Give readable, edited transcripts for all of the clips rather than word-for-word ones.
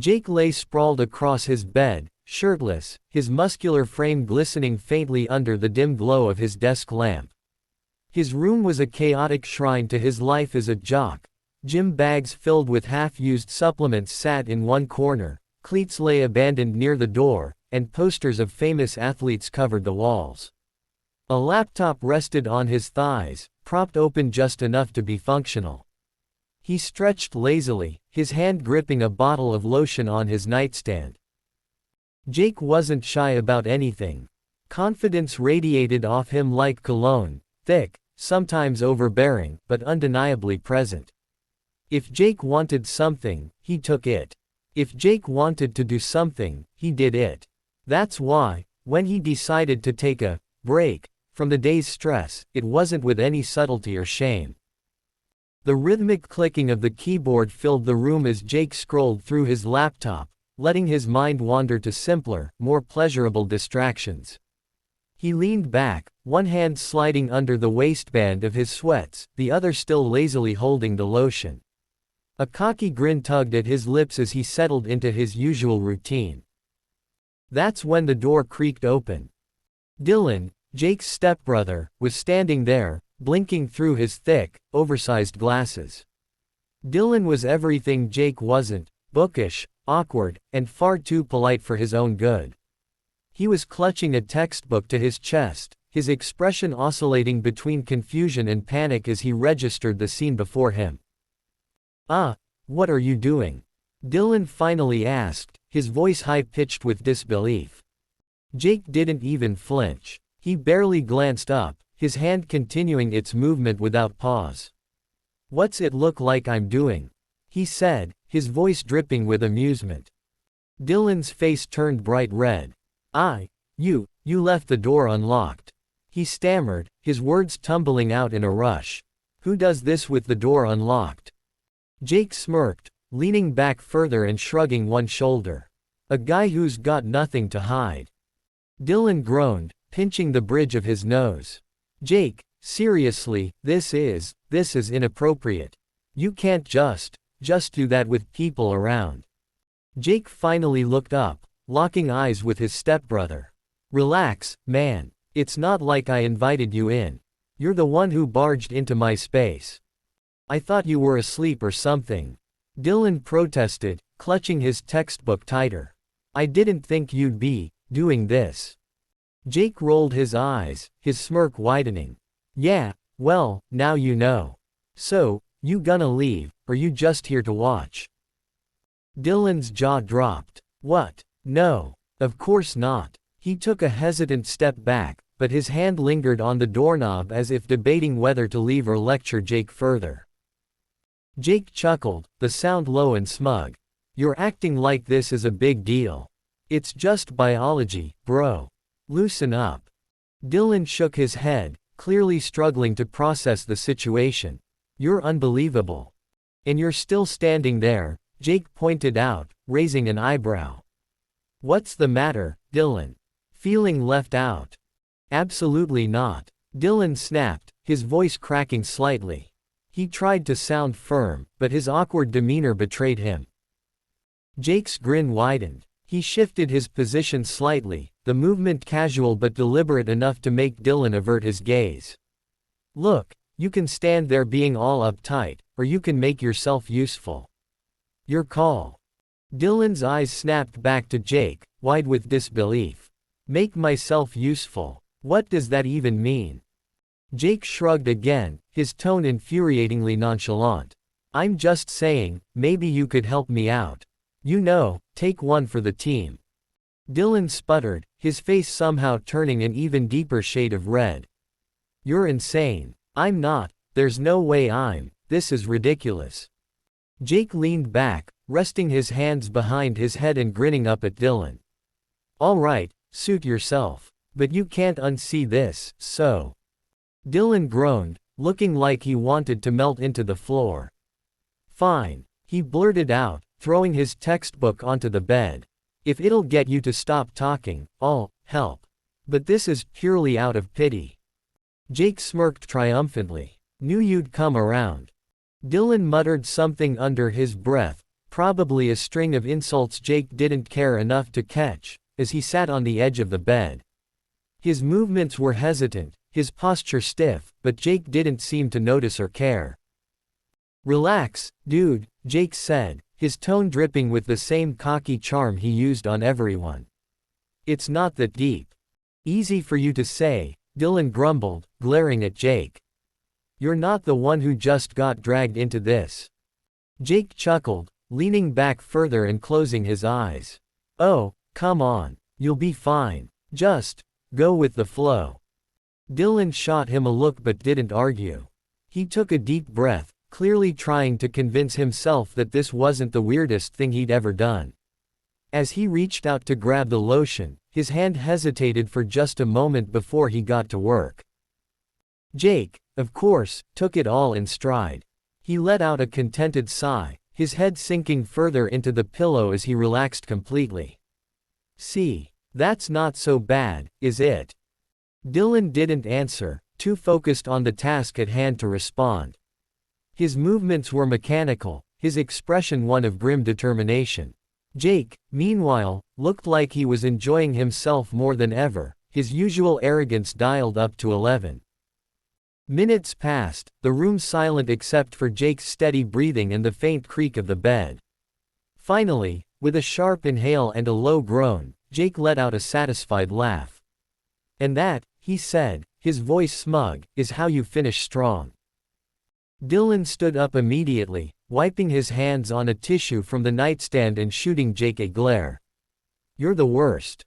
Jake lay sprawled across his bed, shirtless, his muscular frame glistening faintly under the dim glow of his desk lamp. His room was a chaotic shrine to his life as a jock. Gym bags filled with half-used supplements sat in one corner, cleats lay abandoned near the door, and posters of famous athletes covered the walls. A laptop rested on his thighs, propped open just enough to be functional. He stretched lazily, his hand gripping a bottle of lotion on his nightstand. Jake wasn't shy about anything. Confidence radiated off him like cologne, thick, sometimes overbearing, but undeniably present. If Jake wanted something, he took it. If Jake wanted to do something, he did it. That's why, when he decided to take a break from the day's stress, it wasn't with any subtlety or shame. The rhythmic clicking of the keyboard filled the room as Jake scrolled through his laptop, letting his mind wander to simpler, more pleasurable distractions. He leaned back, one hand sliding under the waistband of his sweats, the other still lazily holding the lotion. A cocky grin tugged at his lips as he settled into his usual routine. That's when the door creaked open. Dylan, Jake's stepbrother, was standing there, blinking through his thick, oversized glasses. Dylan was everything Jake wasn't: bookish, awkward, and far too polite for his own good. He was clutching a textbook to his chest, his expression oscillating between confusion and panic as he registered the scene before him. What are you doing?" Dylan finally asked, his voice high-pitched with disbelief. Jake didn't even flinch. He barely glanced up, his hand continuing its movement without pause. "What's it look like I'm doing?" he said, his voice dripping with amusement. Dylan's face turned bright red. You left the door unlocked," he stammered, his words tumbling out in a rush. "Who does this with the door unlocked?" Jake smirked, leaning back further and shrugging one shoulder. "A guy who's got nothing to hide." Dylan groaned, pinching the bridge of his nose. "Jake, seriously, this is inappropriate. You can't just do that with people around." Jake finally looked up, locking eyes with his stepbrother. "Relax, man. It's not like I invited you in. You're the one who barged into my space. I thought you were asleep or something." Dylan protested, clutching his textbook tighter. "I didn't think you'd be doing this." Jake rolled his eyes, his smirk widening. "Yeah, well, now you know. So, you gonna leave, or you just here to watch?" Dylan's jaw dropped. "What? No. Of course not." He took a hesitant step back, but his hand lingered on the doorknob as if debating whether to leave or lecture Jake further. Jake chuckled, the sound low and smug. "You're acting like this is a big deal. It's just biology, bro. Loosen up." Dylan shook his head, clearly struggling to process the situation. "You're unbelievable. And you're still standing there," Jake pointed out, raising an eyebrow. "What's the matter, Dylan? Feeling left out?" "Absolutely not," Dylan snapped, his voice cracking slightly. He tried to sound firm, but his awkward demeanor betrayed him. Jake's grin widened. He shifted his position slightly, the movement casual but deliberate enough to make Dylan avert his gaze. "Look, you can stand there being all uptight, or you can make yourself useful. Your call." Dylan's eyes snapped back to Jake, wide with disbelief. "Make myself useful? What does that even mean?" Jake shrugged again, his tone infuriatingly nonchalant. "I'm just saying, maybe you could help me out. You know, take one for the team." Dylan sputtered, his face somehow turning an even deeper shade of red. "You're insane." "I'm not. There's no way this is ridiculous." Jake leaned back, resting his hands behind his head and grinning up at Dylan. "All right, suit yourself. But you can't unsee this, so." Dylan groaned, looking like he wanted to melt into the floor. "Fine," he blurted out, throwing his textbook onto the bed. "If it'll get you to stop talking, I'll help. But this is purely out of pity." Jake smirked triumphantly. "Knew you'd come around." Dylan muttered something under his breath, probably a string of insults Jake didn't care enough to catch, as he sat on the edge of the bed. His movements were hesitant, his posture stiff, but Jake didn't seem to notice or care. "Relax, dude," Jake said, his tone dripping with the same cocky charm he used on everyone. "It's not that deep." "Easy for you to say," Dylan grumbled, glaring at Jake. "You're not the one who just got dragged into this." Jake chuckled, leaning back further and closing his eyes. "Oh, come on. You'll be fine. Just go with the flow." Dylan shot him a look but didn't argue. He took a deep breath, clearly trying to convince himself that this wasn't the weirdest thing he'd ever done. As he reached out to grab the lotion, his hand hesitated for just a moment before he got to work. Jake, of course, took it all in stride. He let out a contented sigh, his head sinking further into the pillow as he relaxed completely. "See, that's not so bad, is it?" Dylan didn't answer, too focused on the task at hand to respond. His movements were mechanical, his expression one of grim determination. Jake, meanwhile, looked like he was enjoying himself more than ever, his usual arrogance dialed up to 11. Minutes passed, the room silent except for Jake's steady breathing and the faint creak of the bed. Finally, with a sharp inhale and a low groan, Jake let out a satisfied laugh. "And that," he said, his voice smug, "is how you finish strong." Dylan stood up immediately, wiping his hands on a tissue from the nightstand and shooting Jake a glare. "You're the worst."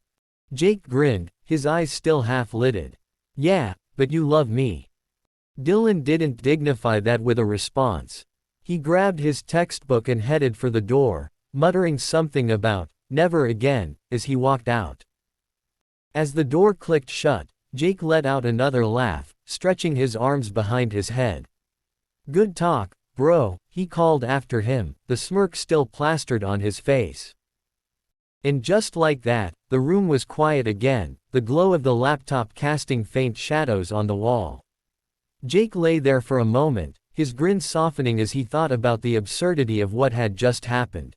Jake grinned, his eyes still half-lidded. "Yeah, but you love me." Dylan didn't dignify that with a response. He grabbed his textbook and headed for the door, muttering something about, "never again," as he walked out. As the door clicked shut, Jake let out another laugh, stretching his arms behind his head. "Good talk, bro," he called after him, the smirk still plastered on his face. And just like that, the room was quiet again, the glow of the laptop casting faint shadows on the wall. Jake lay there for a moment, his grin softening as he thought about the absurdity of what had just happened.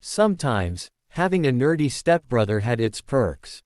Sometimes, having a nerdy stepbrother had its perks.